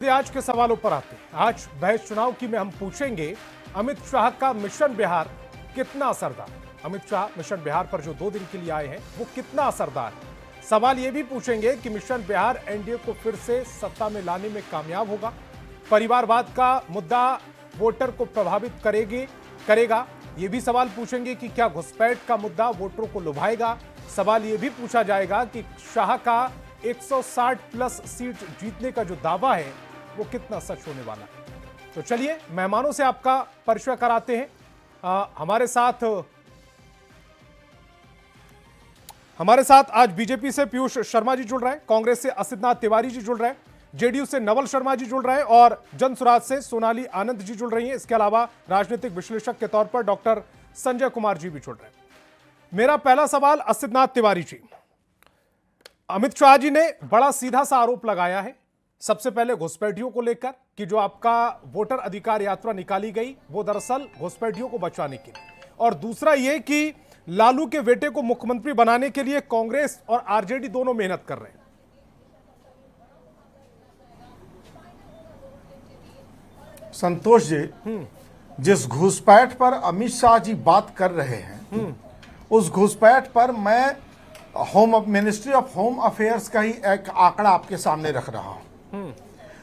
आज के सवालों पर आते हैं। आज बहस चुनाव की में हम पूछेंगे अमित शाह का मिशन बिहार कितना असरदार। अमित शाह मिशन बिहार पर जो 2 दिन के लिए आए हैं वो कितना असरदार है। सवाल ये भी पूछेंगे कि मिशन बिहार एनडीए को फिर से सत्ता में लाने में कामयाब होगा। परिवारवाद का मुद्दा वोटर को प्रभावित करेगा। ये भी सवाल पूछेंगे कि क्या घुसपैठ का मुद्दा वोटरों को लुभाएगा। सवाल ये भी पूछा जाएगा कि शाह का 160 प्लस सीट जीतने का जो दावा है वो कितना सच होने वाला है। तो चलिए मेहमानों से आपका परिचय कराते हैं। हमारे साथ आज बीजेपी से पीयूष शर्मा जी जुड़ रहे हैं, कांग्रेस से असितनाथ तिवारी जी जुड़ रहे हैं, जेडीयू से नवल शर्मा जी जुड़ रहे हैं और जनसुराज से सोनाली आनंद जी जुड़ रही हैं। इसके अलावा राजनीतिक विश्लेषक के तौर पर डॉक्टर संजय कुमार जी भी जुड़ रहे हैं। मेरा पहला सवाल असितनाथ तिवारी जी, अमित शाह जी ने बड़ा सीधा सा आरोप लगाया है सबसे पहले घुसपैठियों को लेकर कि जो आपका वोटर अधिकार यात्रा निकाली गई वो दरअसल घुसपैठियों को बचाने के लिए, और दूसरा ये कि लालू के बेटे को मुख्यमंत्री बनाने के लिए कांग्रेस और आरजेडी दोनों मेहनत कर रहे हैं। संतोष जी, जिस घुसपैठ पर अमित शाह जी बात कर रहे हैं उस घुसपैठ पर मैं मिनिस्ट्री ऑफ होम अफेयर्स का ही एक आंकड़ा आपके सामने रख रहा हूं।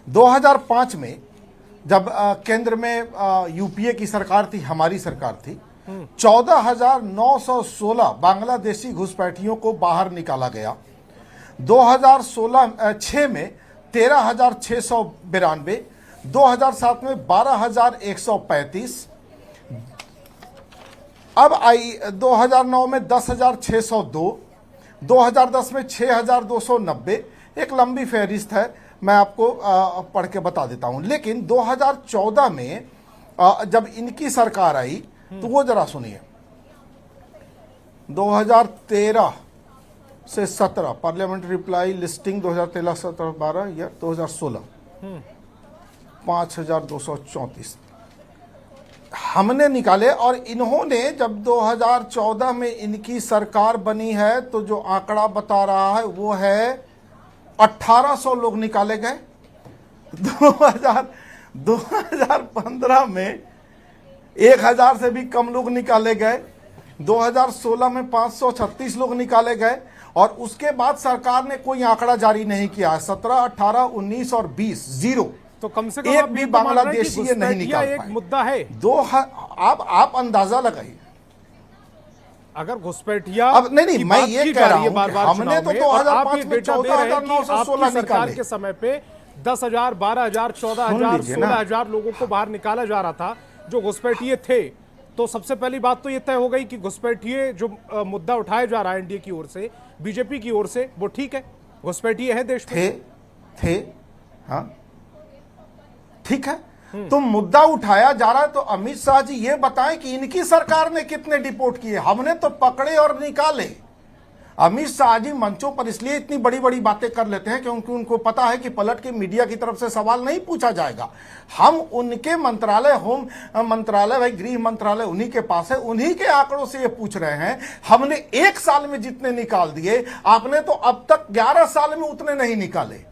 2005 में जब केंद्र में यूपीए की सरकार थी, हमारी सरकार थी, 14,916 बांग्लादेशी घुसपैठियों को बाहर निकाला गया। 2006 में 13,692, 2007 में 12,135, अब आई 2009 में 10,602, 2010 में 6,290। एक लंबी फहरिस्त है, मैं आपको पढ़ के बता देता हूं। लेकिन 2014 में जब इनकी सरकार आई तो वो जरा सुनिए, 2013 से 17 पार्लियामेंट्री रिप्लाई लिस्टिंग 2013, 17, 12 या 2016 5,234 हमने निकाले। और इन्होंने जब 2014 में इनकी सरकार बनी है तो जो आंकड़ा बता रहा है वो है 1800 लोग निकाले गए। 2015 में 1000 से भी कम लोग निकाले गए। 2016 में 536 लोग निकाले गए और उसके बाद सरकार ने कोई आंकड़ा जारी नहीं किया है। 17, 18, 19 और 20 जीरो। तो कम से कम एक भी बांग्लादेशी ये नहीं निकाल पाए। एक मुद्दा है। आप अंदाजा लगाइए अगर घुसपैठिया अब नहीं मैं ये कह रहा हूं हमने तो 2005 में 14,916 निकाले के समय पे 10,000, 12,000, 14,000, 16,000 लोगों को बाहर निकाला जा रहा था जो घुसपैठिए थे। तो सबसे पहली बात तो ये तय हो गई कि घुसपैठिए जो मुद्दा उठाया जा रहा है एनडीए की ओर से, बीजेपी की ओर से, वो ठीक है। घुसपैठिए है देश में थे हाँ ठीक है। तो मुद्दा उठाया जा रहा है तो अमित शाह जी ये बताएं कि इनकी सरकार ने कितने डिपोर्ट किए। हमने तो पकड़े और निकाले। अमित शाह जी मंचों पर इसलिए इतनी बड़ी बड़ी बातें कर लेते हैं क्योंकि उनको पता है कि पलट के मीडिया की तरफ से सवाल नहीं पूछा जाएगा। हम उनके मंत्रालय, होम मंत्रालय, भाई गृह मंत्रालय उन्हीं के पास है, उन्हीं के आंकड़ों से ये पूछ रहे हैं। हमने 1 साल में जितने निकाल दिए, आपने तो अब तक 11 साल में उतने नहीं निकाले।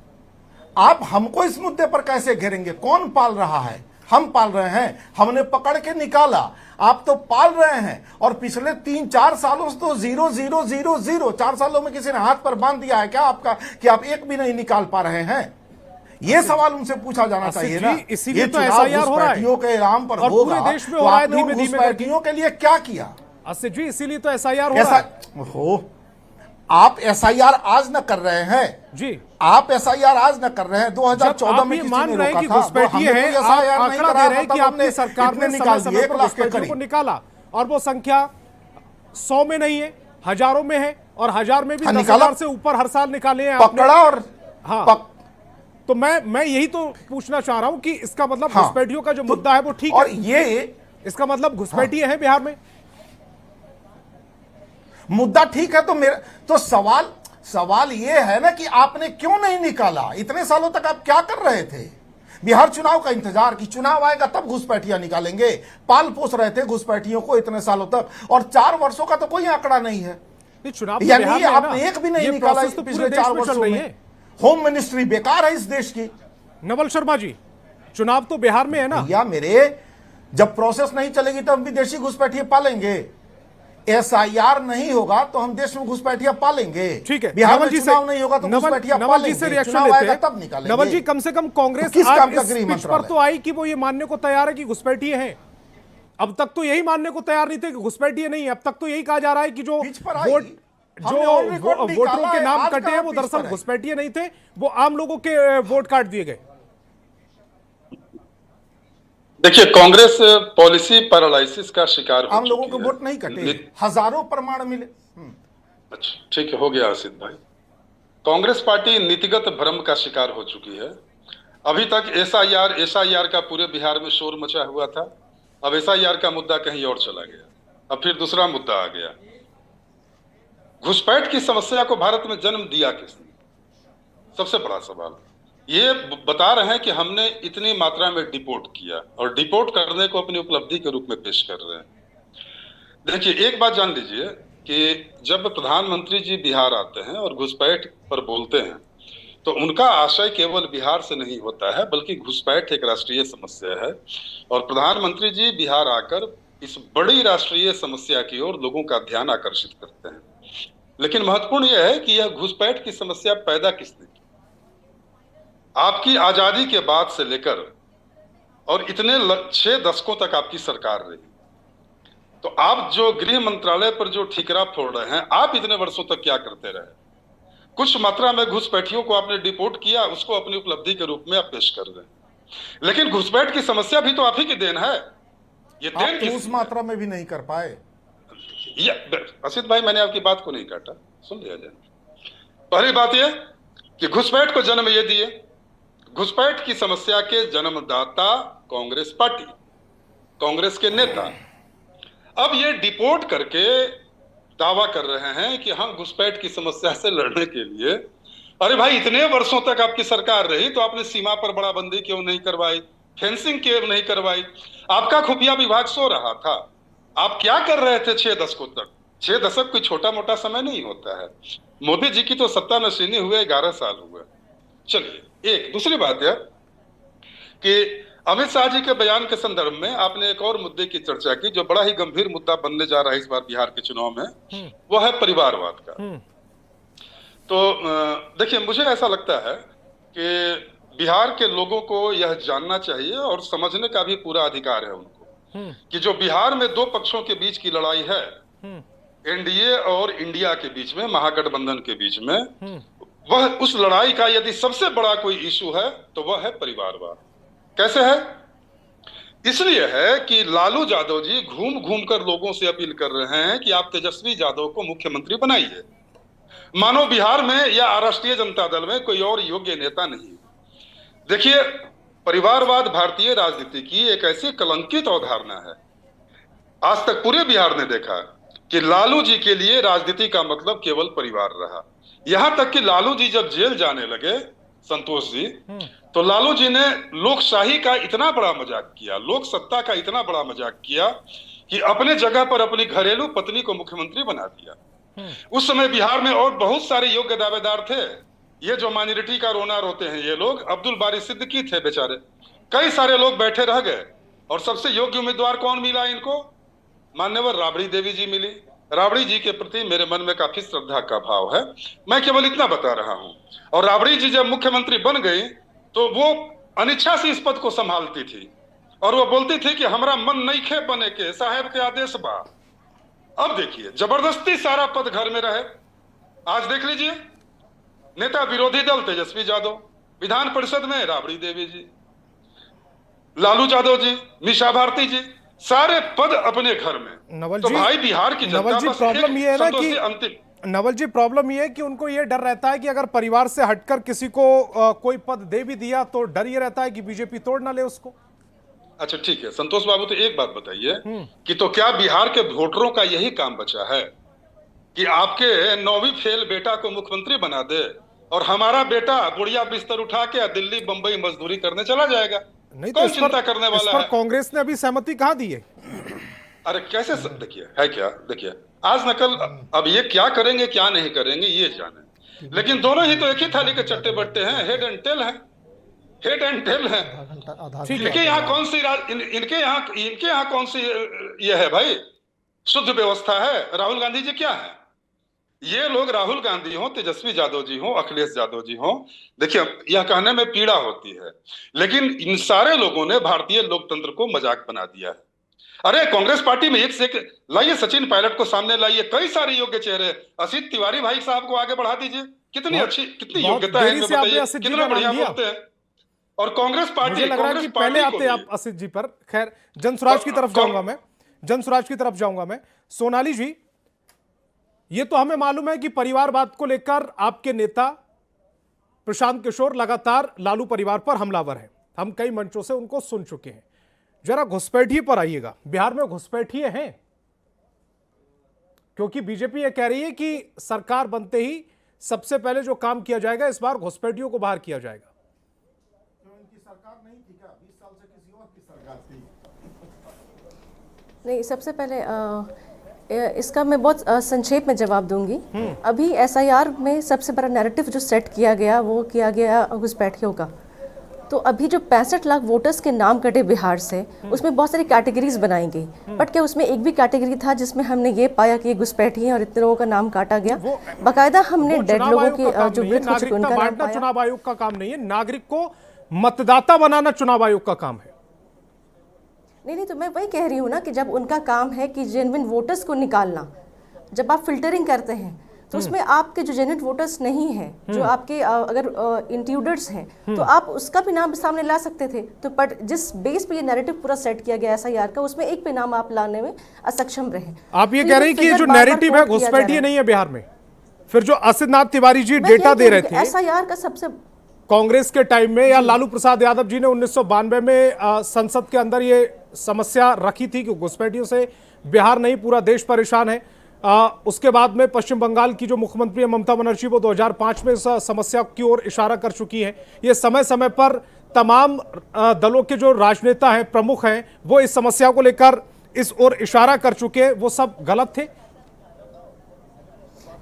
आप हमको इस मुद्दे पर कैसे घेरेंगे? कौन पाल रहा है? हम पाल रहे हैं। हमने पकड़ के निकाला, आप तो पाल रहे हैं। और पिछले 3-4 सालों से तो 0 0 0 0 4 सालों में किसी ने हाथ पर बांध दिया है क्या आपका कि आप एक भी नहीं निकाल पा रहे हैं? ये सवाल उनसे पूछा जाना चाहिए ना। इसीलिए तो एसआईआर हो रहा है के नाम पर होगा, पूरे देश में हो रहा है धीमे धीमे। घुसपैठियों के लिए क्या किया असित जी? इसीलिए तो एसआईआर हो रहा है। आप एसआईआर आज न कर रहे हैं जी, आप एसआईआर आज न कर रहे हैं। 2014 में किसी ने रोका था, घुसपैठिए हैं, आप आंकड़ा दे रहे हैं कि आपने सरकार ने निकाल दिए, घुसपैठियों को निकाला और वो संख्या 100 में नहीं है, हजारों में है। और 1000 में भी 10,000 से ऊपर हर साल निकाले हैं पकड़ा। और हाँ तो मैं यही तो पूछना चाह रहा हूं कि इसका मतलब घुसपैठियों का जो मुद्दा है वो ठीक है, और ये इसका मतलब घुसपैठिए हैं बिहार में, मुद्दा ठीक है। तो मेरा तो सवाल ये है ना कि आपने क्यों नहीं निकाला? इतने सालों तक आप क्या कर रहे थे? बिहार चुनाव का इंतजार कि चुनाव आएगा तब घुसपैठियां निकालेंगे। पाल पोस रहे थे घुसपैठियों को इतने सालों तक, और 4 वर्षों का तो कोई आंकड़ा नहीं है। यानी आपने एक भी नहीं निकाला पिछले 4 वर्षों में। होम मिनिस्ट्री बेकार है इस देश की। नवल शर्मा जी, चुनाव तो बिहार में है ना? भैया मेरे, जब प्रोसेस नहीं चलेगी तो हम विदेशी घुसपैठिए पालेंगे। एसआईआर नहीं होगा तो हम देश में घुसपैठिया पालेंगे। ठीक है, बिहार में नवल जी चुनाव नहीं होगा तो घुसपैठिया नवल जी से पालेंगे। रिएक्शन चुनाव लेते आएगा हैं। तब निकालेंगे। नवल जी, कम से कम कांग्रेस किस आज काम का इस गृह पिच पर मंत्रालय? तो आई कि वो ये मानने को तैयार है कि घुसपैठिए हैं। अब तक तो यही मानने को तैयार नहीं थे कि घुसपैठिए नहीं है। अब तक तो यही कहा जा रहा है कि जो पिच पर आई। वोट हमने ऑन रिकॉर्ड वोटरों निकाला के है, नाम आज कटे हैं कहाँ वो पिच दरअसल पर आई? घुसपैठिए नहीं थे, वो आम लोगों के वोट काट दिए गए। देखिए, कांग्रेस पॉलिसी पैरालिसिस का शिकार हो आम लोगों चुकी के है। वोट नहीं कटे, हजारों प्रमाण मिले। अच्छा, ठीक है, हो गया आसिफ भाई। कांग्रेस पार्टी नीतिगत भ्रम का शिकार हो चुकी है। अभी तक एसआईआर का पूरे बिहार में शोर मचा हुआ था। अब एसआईआर का मुद्दा कहीं और चला गया। अब फिर दूसरा मुद्दा आ गया। घुसपैठ की समस्या को भारत में जन्म दिया किसने? सबसे बड़ा सवाल ये बता रहे हैं कि हमने इतनी मात्रा में डिपोर्ट किया और डिपोर्ट करने को अपनी उपलब्धि के रूप में पेश कर रहे हैं। देखिए, एक बात जान लीजिए कि जब प्रधानमंत्री जी बिहार आते हैं और घुसपैठ पर बोलते हैं तो उनका आशय केवल बिहार से नहीं होता है, बल्कि घुसपैठ एक राष्ट्रीय समस्या है और प्रधानमंत्री जी बिहार आकर इस बड़ी राष्ट्रीय समस्या की ओर लोगों का ध्यान आकर्षित करते हैं। लेकिन महत्वपूर्ण यह है कि यह घुसपैठ की समस्या पैदा किसने की? आपकी आजादी के बाद से लेकर और इतने 6 दशकों तक आपकी सरकार रही, तो आप जो गृह मंत्रालय पर जो ठिकरा फोड़ रहे हैं, आप इतने वर्षों तक क्या करते रहे? कुछ मात्रा में घुसपैठियों को आपने डिपोर्ट किया, उसको अपनी उपलब्धि के रूप में आप पेश कर रहे हैं। लेकिन घुसपैठ की समस्या भी तो आप ही की देन है। ये देन आप उस मात्रा में भी नहीं कर पाए। असित भाई, मैंने आपकी बात को नहीं काटा, सुन लिया जाए। पहली बात यह कि घुसपैठ को जन्म ये दिए, घुसपैठ की समस्या के जन्मदाता कांग्रेस पार्टी, कांग्रेस के नेता अब ये डिपोर्ट करके दावा कर रहे हैं कि हम घुसपैठ की समस्या से लड़ने के लिए, अरे भाई, इतने वर्षों तक आपकी सरकार रही तो आपने सीमा पर बड़ाबंदी क्यों नहीं करवाई, फेंसिंग क्यों नहीं करवाई? आपका खुफिया विभाग सो रहा था। आप क्या कर रहे थे 6 दशकों तक? 6 दशक कोई छोटा मोटा समय नहीं होता है। मोदी जी की तो सत्ता नशीनी हुए 11 साल हुए। चलिए, एक दूसरी बात है कि अमित शाह जी के बयान के संदर्भ में आपने एक और मुद्दे की चर्चा की जो बड़ा ही गंभीर मुद्दा बनने जा रहा है इस बार बिहार के चुनाव में, वो है परिवारवाद का। तो देखिए, मुझे ऐसा लगता है कि बिहार के लोगों को यह जानना चाहिए और समझने का भी पूरा अधिकार है उनको कि जो बिहार में 2 पक्षों के बीच की लड़ाई है, एनडीए और इंडिया के बीच में, महागठबंधन के बीच में, वह उस लड़ाई का यदि सबसे बड़ा कोई इशू है तो वह है परिवारवाद। कैसे है? इसलिए है कि लालू यादव जी घूम घूम कर लोगों से अपील कर रहे हैं कि आप तेजस्वी यादव को मुख्यमंत्री बनाइए, मानो बिहार में या राष्ट्रीय जनता दल में कोई और योग्य नेता नहीं। देखिए, परिवारवाद भारतीय राजनीति की एक ऐसी कलंकित अवधारणा है। आज तक पूरे बिहार ने देखा कि लालू जी के लिए राजनीति का मतलब केवल परिवार रहा। यहां तक कि लालू जी जब जेल जाने लगे, संतोष जी, तो लालू जी ने लोकशाही का इतना बड़ा मजाक किया, लोक सत्ता का इतना बड़ा मजाक किया कि अपने जगह पर अपनी घरेलू पत्नी को मुख्यमंत्री बना दिया। उस समय बिहार में और बहुत सारे योग्य दावेदार थे। ये जो माइनॉरिटी का रोना रोते हैं ये लोग, अब्दुल बारी सिद्दीकी थे बेचारे, कई सारे लोग बैठे रह गए और सबसे योग्य उम्मीदवार कौन मिला इनको? मान्यवर राबड़ी देवी जी मिली। राबड़ी जी के प्रति मेरे मन में काफी श्रद्धा का भाव है, मैं केवल इतना बता रहा हूं। और राबड़ी जी जब मुख्यमंत्री बन गई तो वो अनिच्छा से इस पद को संभालती थी और वो बोलती थी कि हमारा मन नहीं खे बने के, साहेब के आदेश बा। अब देखिए, जबरदस्ती सारा पद घर में रहे। आज देख लीजिए, नेता विरोधी दल तेजस्वी यादव, विधान परिषद में राबड़ी देवी जी, लालू यादव जी, मीसा भारती जी, सारे पद अपने घर में। नवल तो जी, भाई, बिहार की जनता बस प्रॉब्लम ये है ना कि अंतिम नवल जी, प्रॉब्लम ये है कि उनको ये डर रहता है कि अगर परिवार से हटकर किसी को कोई पद दे भी दिया तो डर ये रहता है कि बीजेपी तोड़ ना ले उसको। अच्छा, ठीक है संतोष बाबू, तो एक बात बताइए कि तो क्या बिहार के वोटरों का यही काम बचा है कि आपके 9वीं फेल बेटा को मुख्यमंत्री बना दे और हमारा बेटा बुढ़िया बिस्तर उठा के दिल्ली बंबई मजदूरी करने चला जाएगा? नहीं, कौन तो चिंता करने वाला है? कांग्रेस ने अभी सहमति कहाँ दी है? अरे कैसे देखिए, है क्या, देखिए आज नकल, अब ये क्या करेंगे क्या नहीं करेंगे ये जाने, लेकिन दोनों ही तो एक ही थाली के चट्टे बट्टे हैं, हेड एंड टेल है। हेड एंड टेल है। ठीक है। इनके यहाँ कौन सी इनके यहाँ कौन सी ये है भाई, शुद्ध व्यवस्था है? राहुल गांधी जी क्या है? ये लोग राहुल गांधी हो, तेजस्वी यादव जी हो, अखिलेश यादव जी हो, देखिए यह कहने में पीड़ा होती है, लेकिन इन सारे लोगों ने भारतीय लोकतंत्र को मजाक बना दिया है। अरे कांग्रेस पार्टी में एक से एक लाइए, सचिन पायलट को सामने लाइए, कई सारे योग्य चेहरे, असित तिवारी भाई साहब को आगे बढ़ा दीजिए, कितनी अच्छी, कितनी योग्यता है इनमें, बताइए कितना बढ़िया बोलते हैं। और कांग्रेस पार्टी, मुझे लग रहा है कि पहले आते आप असित जी पर। खैर, जनसुराज की तरफ जाऊंगा मैं, जनसुराज की तरफ जाऊंगा मैं। सोनाली जी, ये तो हमें मालूम है कि परिवारवाद को लेकर आपके नेता प्रशांत किशोर लगातार लालू परिवार पर हमलावर है, हम कई मंचों से उनको सुन चुके हैं। जरा घुसपैठिए पर आइएगा, बिहार में घुसपैठिए हैं, क्योंकि बीजेपी ये कह रही है कि सरकार बनते ही सबसे पहले जो काम किया जाएगा इस बार घुसपैठियों को बाहर किया जाएगा। इनकी सरकार नहीं थी क्या? 20 साल से किसी और की सरकार थी। नहीं, सबसे पहले इसका मैं बहुत संक्षेप में जवाब दूंगी। अभी एसआईआर में सबसे बड़ा नैरेटिव जो सेट किया गया वो किया गया घुसपैठियों का। तो अभी जो 65 लाख वोटर्स के नाम कटे बिहार से, उसमें बहुत सारी कैटेगरीज बनाई गई, बट क्या उसमें एक भी कैटेगरी था जिसमें हमने ये पाया कि ये घुसपैठी है और इतने लोगों का नाम काटा गया? बाकायदा हमने डेड लोगों की जो मृत हो चुके उनका नाम पाया। चुनाव आयोग का काम नहीं है, नागरिक को मतदाता बनाना चुनाव आयोग का काम है। नहीं, तो मैं वही कह रही हूँ ना कि जब उनका काम है कि जेन्युइन वोटर्स को निकालना, जब आप फिल्टरिंग करते हैं तो उसमें आपके जो जेन्युइन वोटर्स नहीं हैं, जो आपके अगर इंट्रूडर्स हैं, तो आप उसका भी नाम सामने ला सकते थे। तो बट जिस बेस पे ये नैरेटिव पूरा सेट किया गया एसआईआर का, उसमें एक भी नाम आप लाने में असक्षम रहे। आप ये कह रहे हैं कि जो नैरेटिव है घुसपैठिए नहीं है बिहार में। फिर जो असित नाथ तिवारी जी डेटा दे रहे थे एसआईआर का सबसे कांग्रेस के टाइम में, या लालू प्रसाद यादव जी ने 1992 में संसद के अंदर ये समस्या रखी थी कि घुसपैठियों से बिहार नहीं पूरा देश परेशान है। उसके बाद में पश्चिम बंगाल की जो मुख्यमंत्री है ममता बनर्जी, वो 2005 में इस समस्या की ओर इशारा कर चुकी है। ये समय समय पर तमाम दलों के जो राजनेता हैं, प्रमुख हैं, वो इस समस्या को लेकर इस ओर इशारा कर चुके हैं। वो सब गलत थे?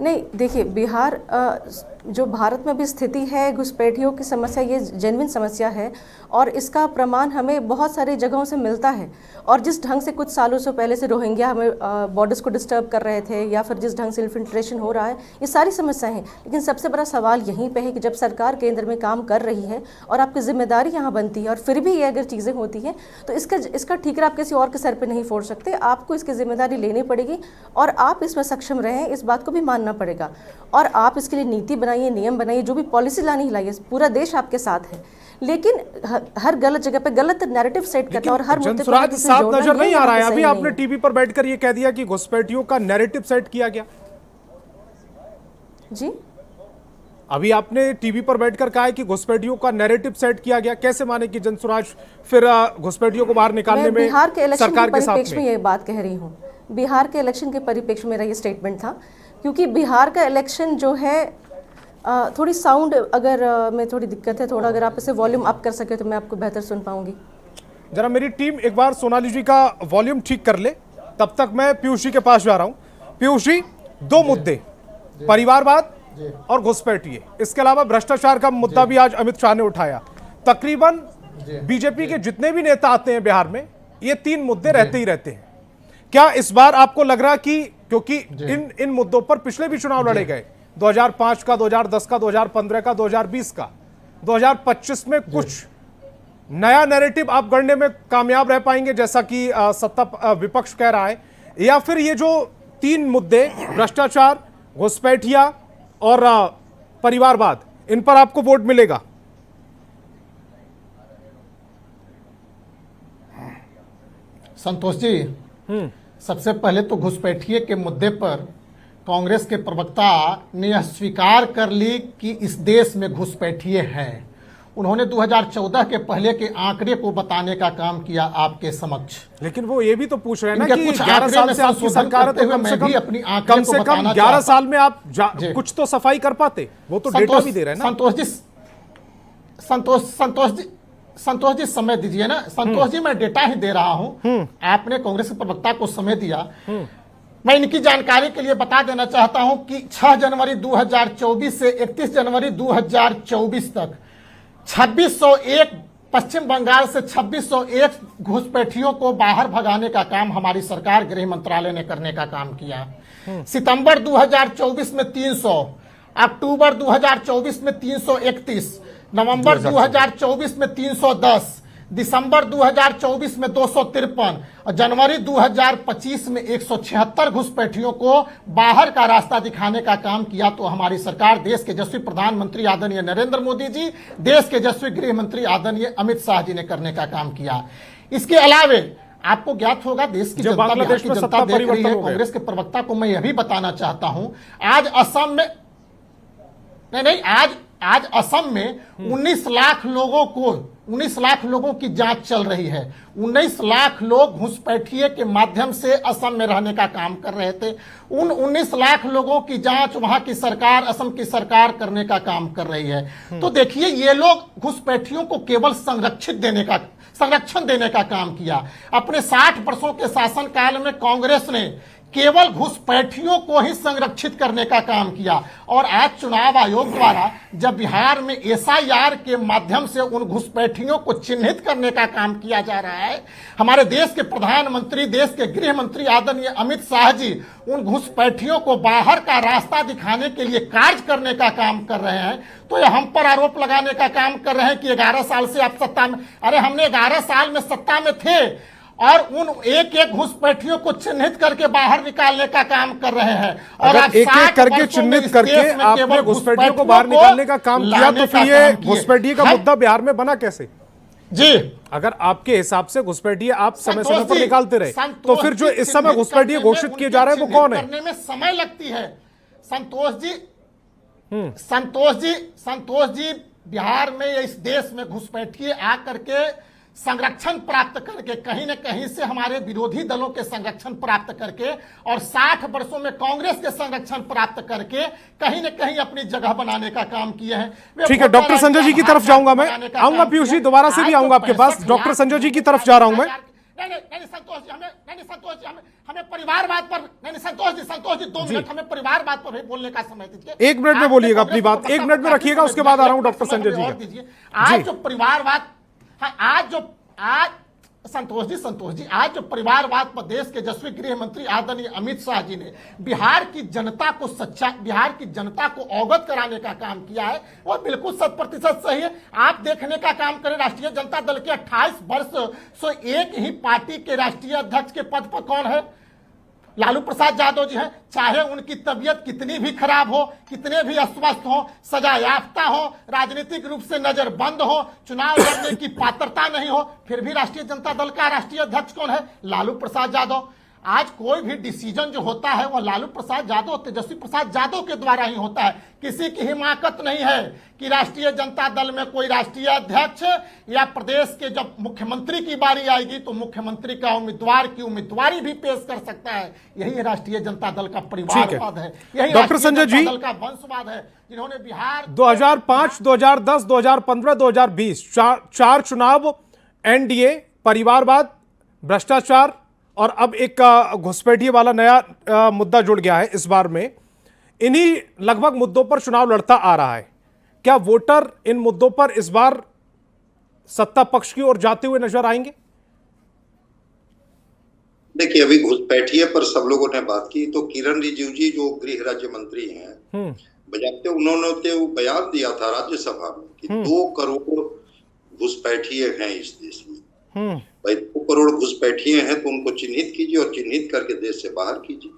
नहीं, देखिए बिहार जो भारत में भी स्थिति है, घुसपैठियों की समस्या ये जेन्युइन समस्या है और इसका प्रमाण हमें बहुत सारी जगहों से मिलता है। और जिस ढंग से कुछ सालों से पहले से रोहिंग्या हमें बॉर्डर्स को डिस्टर्ब कर रहे थे, या फिर जिस ढंग से इन्फिल्ट्रेशन हो रहा है, ये सारी समस्याएं हैं। लेकिन सबसे बड़ा सवाल यहीं पे है कि जब सरकार केंद्र में काम कर रही है और आपकी जिम्मेदारी यहाँ बनती है, और फिर भी ये अगर चीज़ें होती हैं तो इसका ठीकरा आप किसी और के सर पर नहीं फोड़ सकते। आपको इसकी जिम्मेदारी लेनी पड़ेगी और आप इसमें सक्षम रहें, इस बात को भी मानना पड़ेगा। और आप इसके लिए नीति बनाइए, नियम बनाइए, जो भी पॉलिसी लानी लाइए, पूरा देश आपके साथ है। लेकिन हर गलत जगह पे गलत नैरेटिव सेट करता है और हर मुद्दे पर साथ नजर नहीं आ रहा है। अभी आपने टीवी पर बैठकर ये कह दिया कि घुसपैठियों का नैरेटिव सेट किया गया। जी, अभी आपने टीवी पर बैठकर कहा है कि घुसपैठियों का नैरेटिव सेट किया गया। कैसे माने कि जनसुराज फिर घुसपैठियों को बाहर निकालने में बिहार के इलेक्शन सरकार के के साथ परिप्रेक्ष्य में ये बात कह रही हूँ। बिहार के इलेक्शन के परिप्रेक्ष्य में मेरा ये स्टेटमेंट था, क्योंकि बिहार का इलेक्शन जो है थोड़ी साउंड अगर में थोड़ी दिक्कत है, थोड़ा अगर आप इसे वॉल्यूम अप कर सके तो मैं आपको बेहतर सुन पाऊंगी। जरा मेरी टीम एक बार सोनाली जी का वॉल्यूम ठीक कर ले, तब तक मैं पीयूष जी के पास जा रहा हूं। पीयूष जी, दो मुद्दे, परिवारवाद और घुसपैठिए, इसके अलावा भ्रष्टाचार का मुद्दा भी आज अमित शाह ने उठाया। तकरीबन बीजेपी के जितने भी नेता आते हैं बिहार में, ये तीन मुद्दे रहते ही रहते हैं। क्या इस बार आपको लग रहा कि क्योंकि इन मुद्दों पर पिछले भी चुनाव लड़े गए, 2005 का, 2010 का, 2015 का, 2020 का, 2025 में कुछ नया नैरेटिव आप गढ़ने में कामयाब रह पाएंगे जैसा कि सत्ता विपक्ष कह रहा है, या फिर ये जो तीन मुद्दे भ्रष्टाचार, घुसपैठिया और परिवारवाद, इन पर आपको वोट मिलेगा? संतोष जी, सबसे पहले तो घुसपैठिए के मुद्दे पर कांग्रेस के प्रवक्ता ने यह स्वीकार कर ली कि इस देश में घुसपैठिए हैं। उन्होंने 2014 के पहले के आंकड़े को बताने का काम किया आपके समक्ष। लेकिन वो ये भी तो पूछ रहे हैं ना कि कुछ 11 साल से आपकी सरकार है, तो कम से कम 11 साल में आप कुछ तो सफाई कर पाते। वो तो डेटा भी दे रहे हैं ना। संतोष जी समय दीजिए ना। संतोष जी, मैं डेटा ही दे रहा हूं। आपने कांग्रेस के प्रवक्ता को समय दिया। मैं इनकी जानकारी के लिए बता देना चाहता हूं कि 6 जनवरी 2024 से 31 जनवरी 2024 तक 2601 पश्चिम बंगाल से 2601 घुसपैठियों को बाहर भगाने का काम हमारी सरकार गृह मंत्रालय ने करने का काम किया। सितंबर 2024 में 300, अक्टूबर 2024 में 331, नवंबर 2024 में 310, दिसंबर 2024 में 253 और जनवरी 2025 में 176 घुसपैठियों को बाहर का रास्ता दिखाने का काम किया। तो हमारी सरकार, देश के यशस्वी प्रधानमंत्री आदरणीय नरेंद्र मोदी जी, देश के यशस्वी गृह मंत्री आदरणीय अमित शाह जी ने करने का काम किया। इसके अलावे आपको ज्ञात होगा, देश की जनता, बिहार की जनता देख रही है। कांग्रेस के प्रवक्ता को मैं यह भी बताना चाहता हूं, आज असम में आज असम में 19 लाख लोगों की जांच चल रही है। 19 लाख लोग घुसपैठिए के माध्यम से असम में रहने का काम कर रहे थे। उन 19 लाख लोगों की जांच वहां की सरकार, असम की सरकार करने का काम कर रही है। तो देखिए, ये लोग घुसपैठियों को केवल संरक्षण देने का काम किया। अपने 60 वर्षों के शासनकाल में कांग्रेस ने केवल घुसपैठियों को ही संरक्षित करने का काम किया। और आज चुनाव आयोग द्वारा जब बिहार में एसआईआर के माध्यम से उन घुसपैठियों को चिन्हित करने का काम किया जा रहा है, हमारे देश के प्रधानमंत्री, देश के गृह मंत्री आदरणीय अमित शाह जी उन घुसपैठियों को बाहर का रास्ता दिखाने के लिए कार्य करने का काम कर रहे हैं। तो ये हम पर आरोप लगाने का काम कर रहे हैं कि 11 साल से आप सत्ता में, अरे हमने 11 साल में सत्ता में थे और उन एक एक घुसपैठियों को चिन्हित करके बाहर निकालने का काम कर रहे हैं। और अगर एक एक करके चिन्हित करके आपने घुसपैठियों को बाहर निकालने का काम किया, तो फिर ये घुसपैठिए का मुद्दा बिहार में बना कैसे? जी, अगर आपके हिसाब से घुसपैठिए आप समय समय पर निकालते रहे, तो फिर जो इस समय घुसपैठिए घोषित किए जा रहे हैं वो कौन है? करने में समय लगती है। संतोष जी बिहार में या इस देश में घुसपैठिए आकर के संरक्षण प्राप्त करके, कहीं न कहीं से हमारे विरोधी दलों के संरक्षण प्राप्त करके और 60 वर्षों में कांग्रेस के संरक्षण प्राप्त करके कहीं न कहीं अपनी जगह बनाने का काम किए हैं। ठीक है, डॉक्टर संजय जी की तरफ जाऊंगा मैं, आऊंगा पीयूष जी, दोबारा से भी आऊंगा आपके पास। डॉक्टर संजय जी की तरफ जा रहा हूं मैं। नहीं संतोष जी, हमें परिवारवाद पर, संतोष जी 2 मिनट हमें परिवारवाद पर भी बोलने का समय दीजिए। 1 मिनट में बोलिएगा अपनी बात, 1 मिनट में रखिएगा, उसके बाद आ रहा हूं डॉक्टर संजय जी। आज जो परिवारवाद, संतोष जी आज जो परिवारवाद पर देश के यशस्वी गृह मंत्री आदरणीय अमित शाह जी ने बिहार की जनता को अवगत कराने का काम किया है, वो बिल्कुल 100% सही है। आप देखने का काम करें, राष्ट्रीय जनता दल के 28 वर्ष से एक ही पार्टी के राष्ट्रीय अध्यक्ष के पद पर कौन है? लालू प्रसाद यादव जी हैं। चाहे उनकी तबीयत कितनी भी खराब हो, कितने भी अस्वस्थ हो, सजा याफ्ता हो, राजनीतिक रूप से नजरबंद हो, चुनाव लड़ने की पात्रता नहीं हो, फिर भी राष्ट्रीय जनता दल का राष्ट्रीय अध्यक्ष कौन है? लालू प्रसाद यादव। आज कोई भी डिसीजन जो होता है वह लालू प्रसाद यादव, तेजस्वी प्रसाद यादव के द्वारा ही होता है। किसी की हिमाकत नहीं है कि राष्ट्रीय जनता दल में कोई राष्ट्रीय अध्यक्ष या प्रदेश के जब मुख्यमंत्री की बारी आएगी तो मुख्यमंत्री का उम्मीदवार की उम्मीदवारी भी पेश कर सकता है। यही राष्ट्रीय जनता दल का परिवारवाद है, यही डॉक्टर संजय जी दल का वंशवाद है, जिन्होंने बिहार 2005, 2010, 2015, 2020 चार चुनाव, एनडीए, परिवारवाद, भ्रष्टाचार और अब एक घुसपैठिए वाला नया मुद्दा जुड़ गया है इस बार में। इन्हीं लगभग मुद्दों पर चुनाव लड़ता आ रहा है। क्या वोटर इन मुद्दों पर इस बार सत्ता पक्ष की ओर जाते हुए नजर आएंगे? देखिए, अभी घुसपैठिए पर सब लोगों ने बात की, तो किरण रिजिजू जी जो गृह राज्य मंत्री हैं, बजाते उन्होंने तो बयान दिया था राज्यसभा में कि 2 करोड़ घुसपैठिए हैं इस देश में। भाई 2 करोड़ घुसपैठिए हैं तो उनको चिन्हित कीजिए और चिन्हित करके देश से बाहर कीजिए।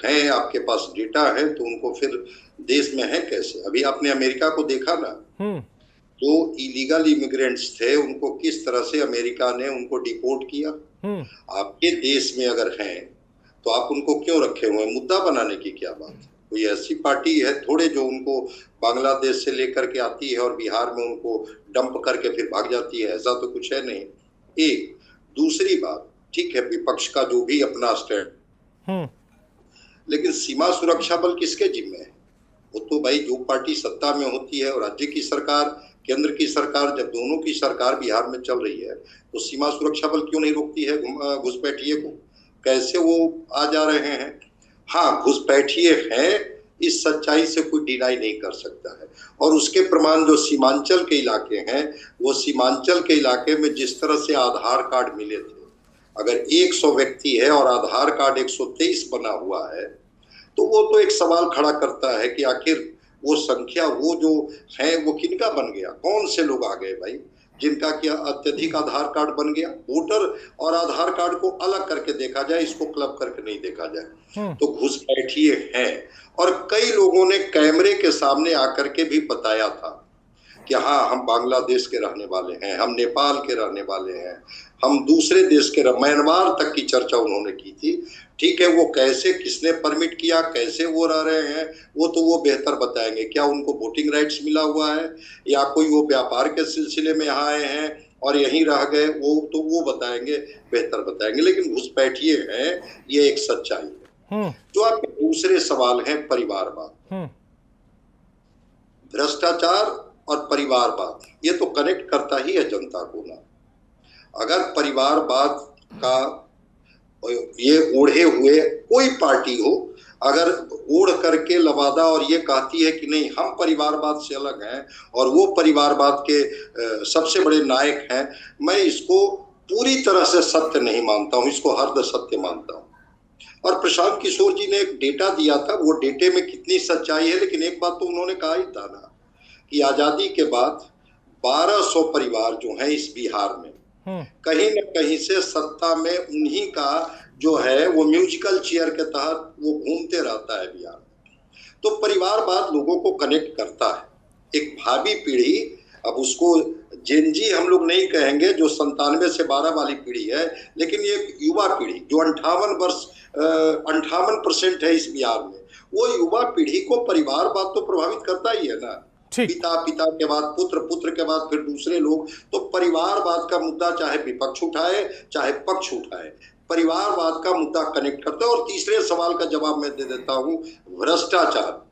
है आपके पास डेटा है तो उनको फिर देश में है कैसे? अभी आपने अमेरिका को देखा ना, जो इलीगल इमिग्रेंट्स थे उनको किस तरह से अमेरिका ने उनको डिपोर्ट किया। आपके देश में अगर हैं तो आप उनको क्यों रखे हुए? मुद्दा बनाने की क्या बात है? कोई ऐसी पार्टी है थोड़े जो उनको बांग्लादेश से लेकर के आती है और बिहार में उनको डंप करके फिर भाग जाती है? ऐसा तो कुछ है नहीं। एक दूसरी बात, ठीक है विपक्ष का जो भी अपना स्टैंड, लेकिन सीमा सुरक्षा बल किसके जिम्मे है? वो तो भाई जो पार्टी सत्ता में होती है, और राज्य की सरकार, केंद्र की सरकार, जब दोनों की सरकार बिहार में चल रही है तो सीमा सुरक्षा बल क्यों नहीं रोकती है घुसपैठिए को? कैसे वो आ जा रहे हैं? हाँ, घुसपैठिए हैं इस सच्चाई से कोई डिनाई नहीं कर सकता है। और उसके प्रमाण जो सीमांचल के इलाके हैं, वो सीमांचल के इलाके में जिस तरह से आधार कार्ड मिले थे, अगर 100 व्यक्ति है और आधार कार्ड 123 बना हुआ है, तो वो तो एक सवाल खड़ा करता है कि आखिर वो संख्या वो जो है वो किनका बन गया, कौन से लोग आ गए भाई जिनका क्या अत्यधिक आधार कार्ड बन गया। वोटर और आधार कार्ड को अलग करके देखा जाए, इसको क्लब करके नहीं देखा जाए। तो घुसपैठिए हैं। और कई लोगों ने कैमरे के सामने आकर के भी बताया था कि हाँ, हम बांग्लादेश के रहने वाले हैं, हम नेपाल के रहने वाले हैं, हम दूसरे देश के, म्यांमार तक की चर्चा उन्होंने की थी। ठीक है, वो कैसे, किसने परमिट किया, कैसे वो रह रहे हैं, वो तो वो बेहतर बताएंगे। क्या उनको वोटिंग राइट्स मिला हुआ है या कोई वो व्यापार के सिलसिले में यहाँ आए हैं और यहीं रह गए, वो तो वो बताएंगे, बेहतर बताएंगे। लेकिन घुसपैठिए हैं, ये एक सच्चाई है। जो आपके दूसरे सवाल हैं, परिवारवाद, भ्रष्टाचार और परिवारवाद, ये तो कनेक्ट करता ही है जनता को ना। अगर परिवारवाद का ये ओढ़े हुए कोई पार्टी हो, अगर ओढ़ करके लवादा और ये कहती है कि नहीं हम परिवारवाद से अलग हैं और वो परिवारवाद के सबसे बड़े नायक हैं, मैं इसको पूरी तरह से सत्य नहीं मानता हूं, इसको अर्ध सत्य मानता हूं। और प्रशांत किशोर जी ने एक डेटा दिया था, वो डेटे में कितनी सच्चाई है, लेकिन एक बात तो उन्होंने कहा ही था ना कि आजादी के बाद 1200 परिवार जो हैं इस बिहार में, कहीं न कहीं से सत्ता में उन्हीं का जो है वो म्यूजिकल चेयर के तहत वो घूमते रहता है बिहार में। तो परिवारवाद लोगों को कनेक्ट करता है। एक भावी पीढ़ी, अब उसको जेनजी हम लोग नहीं कहेंगे, जो 97 से 12 वाली पीढ़ी है, लेकिन ये युवा पीढ़ी जो 58% है इस बिहार में, वो युवा पीढ़ी को परिवारवाद तो प्रभावित करता ही है ना। पिता, पिता के बाद पुत्र, पुत्र के बाद फिर दूसरे लोग। तो परिवारवाद का मुद्दा चाहे विपक्ष उठाए चाहे पक्ष उठाए, परिवारवाद का मुद्दा कनेक्ट करता है। और तीसरे सवाल का जवाब मैं दे देता हूं, भ्रष्टाचार।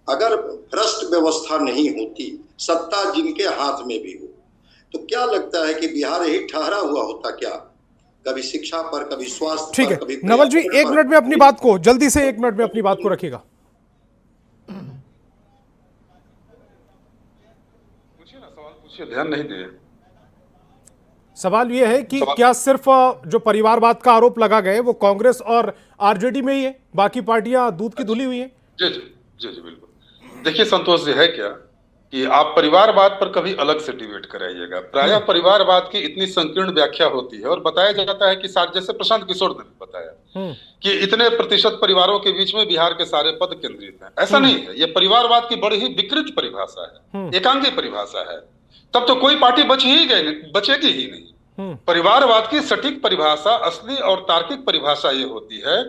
अगर भ्रष्ट व्यवस्था नहीं होती, सत्ता जिनके हाथ में भी हो, तो क्या लगता है कि बिहार यही ठहरा हुआ होता क्या? कभी शिक्षा पर, कभी स्वास्थ्य ठीक पर, है। कभी नवल जी, एक मिनट में अपनी बात को, जल्दी से 1 मिनट में अपनी बात को रखिएगा। ध्यान नहीं दिए। सवाल यह है कि क्या सिर्फ जो परिवारवाद का आरोप लगा गए वो कांग्रेस और आरजेडी में ही है, बाकी पार्टियां दूध की धुली हुई हैं? जी जी जी जी बिल्कुल। देखिए संतोष जी, है क्या कि आप परिवारवाद पर कभी अलग से डिबेट कराइएगा। प्रायः परिवारवाद की इतनी संकीर्ण व्याख्या होती है और बताया जाता है कि जैसे प्रशांत किशोर ने बताया कि इतने प्रतिशत परिवारों के बीच में बिहार के सारे पद केंद्रित हैं। ऐसा नहीं है, ये परिवारवाद की बड़ी ही विकृत परिभाषा है, एकांगी परिभाषा है। तब तो कोई पार्टी बचेगी ही नहीं। परिवारवाद की सटीक परिभाषा, असली और तार्किक परिभाषा ये होती है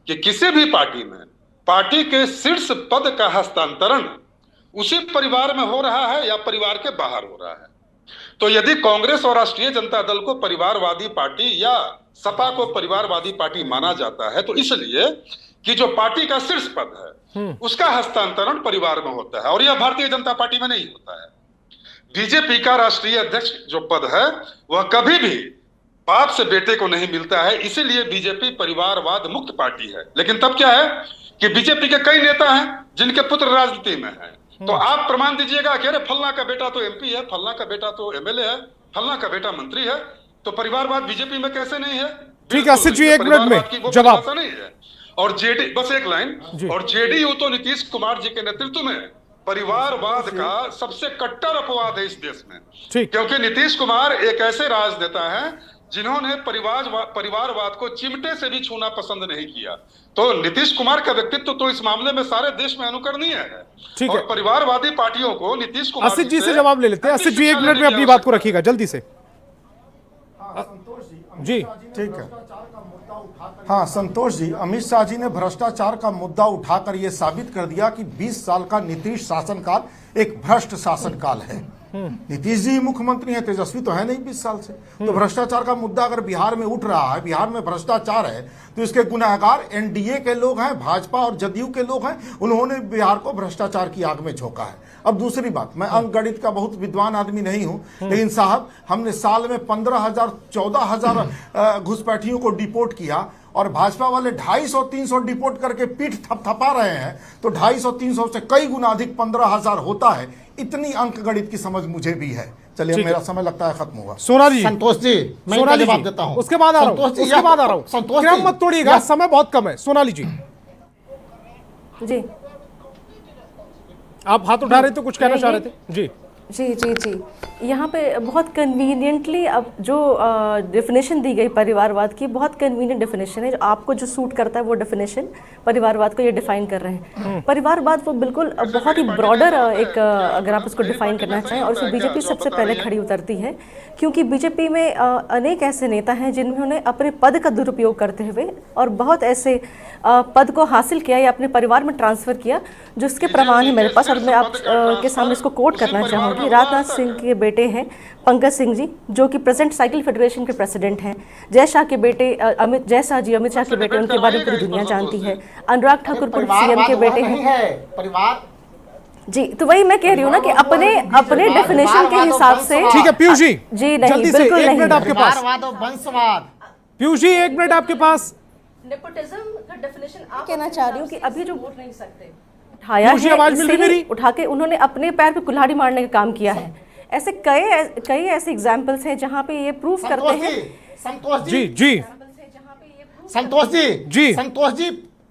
कि किसी भी पार्टी में पार्टी के शीर्ष पद का हस्तांतरण उसी परिवार में हो रहा है या परिवार के बाहर हो रहा है। तो यदि कांग्रेस और राष्ट्रीय जनता दल को परिवारवादी पार्टी या सपा को परिवारवादी पार्टी माना जाता है, तो इसलिए कि जो पार्टी का शीर्ष पद है उसका हस्तांतरण परिवार में होता है, और यह भारतीय जनता पार्टी में नहीं होता है। बीजेपी का राष्ट्रीय अध्यक्ष जो पद है वह कभी भी बाप से बेटे को नहीं मिलता है, इसीलिए बीजेपी परिवारवाद मुक्त पार्टी है। लेकिन तब क्या है कि बीजेपी के कई नेता हैं जिनके पुत्र राजनीति में हैं, तो आप प्रमाण दीजिएगा कि अरे फलना का बेटा तो एमपी है, फलना का बेटा तो एमएलए है, फलना का बेटा मंत्री है, तो परिवारवाद बीजेपी में कैसे नहीं है? ठीक है असित जी, 1 मिनट में जवाब। नहीं है। और जेडी, बस एक लाइन, और जेडीयू तो नीतीश कुमार जी के नेतृत्व में परिवारवाद का सबसे कट्टर अपवाद है इस देश में, क्योंकि नीतीश कुमार एक ऐसे राजनेता हैं जिन्होंने परिवारवाद को चिमटे से भी छूना पसंद नहीं किया। तो नीतीश कुमार का व्यक्तित्व तो इस मामले में सारे देश में अनुकरणीय है। ठीक और है, परिवारवादी पार्टियों को नीतीश कुमार असित जी से जवाब ले लेते हैं। असित जी 1 मिनट में अपनी बात को रखिएगा जल्दी से। जी ठीक है। हाँ संतोष जी, अमित शाह जी ने भ्रष्टाचार का मुद्दा उठाकर यह साबित कर दिया कि 20 साल का नीतीश शासनकाल एक भ्रष्ट शासनकाल है। नीतीश जी मुख्यमंत्री हैं, तेजस्वी तो है नहीं 20 साल से। तो भ्रष्टाचार का मुद्दा अगर बिहार में उठ रहा है, बिहार में भ्रष्टाचार है, तो इसके गुनहगार एनडीए के लोग हैं, भाजपा और जदयू के लोग हैं। उन्होंने बिहार को भ्रष्टाचार की आग में झोंका है। अब दूसरी बात, मैं अंक गणित का बहुत विद्वान आदमी नहीं हूं, लेकिन साहब हमने साल में 15,000 14,000 घुसपैठियों को डिपोर्ट किया और भाजपा वाले 250-300 डिपोर्ट करके पीठ थपथपा रहे हैं, तो 250-300 से कई गुना अधिक 15,000 होता है। इतनी अंक गणित की समझ मुझे भी है। चलिए, मेरा समय लगता है खत्म हुआ। सोनाली जी, संतोष जी, मैं इनका सोनाली जवाब जी, देता हूं। उसके बाद आ रहा हूं, संतोष जी, उसके बाद आ रहा हूं। संतोष क्रम जी, मत तोड़िएगा, समय बहुत कम है। सोनाली जी, जी आप हाथ उठा रहे थे, कुछ कहना चाह रहे थे जी। जी जी जी, यहाँ पे बहुत कन्वीनियंटली अब जो डेफिनेशन दी गई परिवारवाद की, बहुत कन्वीनियंट डेफिनेशन है। जो आपको जो सूट करता है वो डेफिनेशन परिवारवाद को ये डिफाइन कर रहे हैं। परिवारवाद वो बिल्कुल बहुत ही ब्रॉडर एक, अगर आप उसको डिफाइन करना चाहें, और उसमें बीजेपी सबसे पहले खड़ी उतरती है, क्योंकि बीजेपी में अनेक ऐसे नेता हैं जिन्होंने अपने पद का दुरुपयोग करते हुए और बहुत ऐसे पद को हासिल किया या अपने परिवार में ट्रांसफर किया, जिसके प्रमाण है मेरे पास, और मैं आप के सामने इसको कोट करना चाहूँगी। राजनाथ सिंह के बेटे हैं पंकज सिंह जी, जो कि प्रेजेंट साइकिल फेडरेशन के प्रेसिडेंट हैं। जय शाह के बेटे अमित शाह के बेटे, उनके बारे में पूरी दुनिया जानती है। अनुराग ठाकुर पूर्व सीएम के बेटे हैं। परिवार जी, तो वही मैं कह रही हूँ ना कि अपने डेफिनेशन के हिसाब से। ठीक है पीयूष जी, जी नहीं, जल्दी से बिल्कुल एक नहीं। मिनट आपके पास। परिवारवाद और वंशवाद। पीयूष जी, एक मिनट आपके पास। नेपोटिज्म का डेफिनेशन आप कहना चाह रही हूँ कि अभी जो वोट नहीं सकते उठाया पीयूष जी, है, आवाज मिल इससे रही ही मेरी? उठा के उन्होंने अपने पैर पे कुल्हाड़ी मारने का काम किया है। ऐसे कई ऐसे एग्जाम्पल्स हैं जहाँ पे ये प्रूफ करते हैं। संतोष जी जी, जी संतोष जी, जी।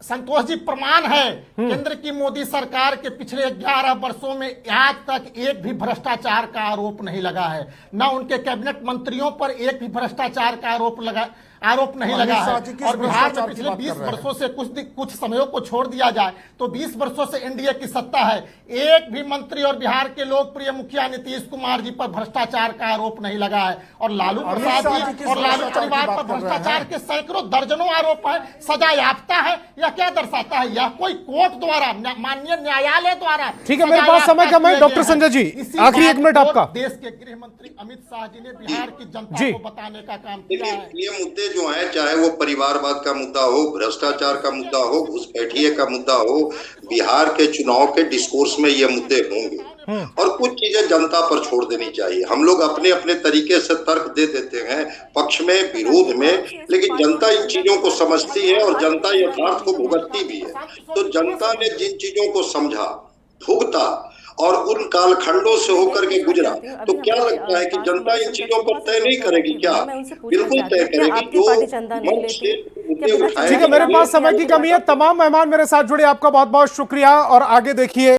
संतोष जी प्रमाण है। केंद्र की मोदी सरकार के पिछले 11 वर्षों में आज तक एक भी भ्रष्टाचार का आरोप नहीं लगा है। न उनके कैबिनेट मंत्रियों पर एक भी भ्रष्टाचार का आरोप नहीं लगा है। और बिहार में पिछले 20 वर्षों से कुछ समयों को छोड़ दिया जाए तो 20 वर्षों से एनडीए की सत्ता है। एक भी मंत्री और बिहार के लोकप्रिय मुखिया नीतीश कुमार जी पर भ्रष्टाचार का आरोप नहीं लगा है। और लालू प्रसाद जी और लालू परिवार पर भ्रष्टाचार के सैकड़ों दर्जनों आरोप है। सजा याफ्ता है। यह क्या दर्शाता है? यह कोई कोर्ट द्वारा, माननीय न्यायालय द्वारा। ठीक है, मेरे पास समय कम है। डॉक्टर संजय जी, आखिरी 1 मिनट आपका। देश के गृह मंत्री अमित शाह जी ने बिहार की जनता को बताने का काम किया है। ये मुद्दे जो हैं, चाहे वो परिवारवाद का मुद्दा हो, भ्रष्टाचार का मुद्दा हो, घुसपैठिए का मुद्दा हो, बिहार के चुनाव के डिस्कोर्स में ये मुद्दे होंगे। और कुछ चीजें जनता पर छोड़ देनी चाहिए। हम लोग अपने अपने तरीके से तर्क दे देते हैं, पक्ष में, विरोध में, लेकिन जनता इन चीजों को समझती है और जनता यथार्थ को भुगतती भी है। तो जनता ने जिन चीजों को समझा, भुगता और उन कालखंडों से होकर के गुजरा, तो क्या लगता है कि जनता इन चीजों पर तय नहीं करेगी क्या? बिल्कुल तय करेगी। ठीक है, मेरे पास समय की कमी है। तमाम मेहमान मेरे साथ जुड़े, आपका बहुत बहुत शुक्रिया। और आगे देखिए।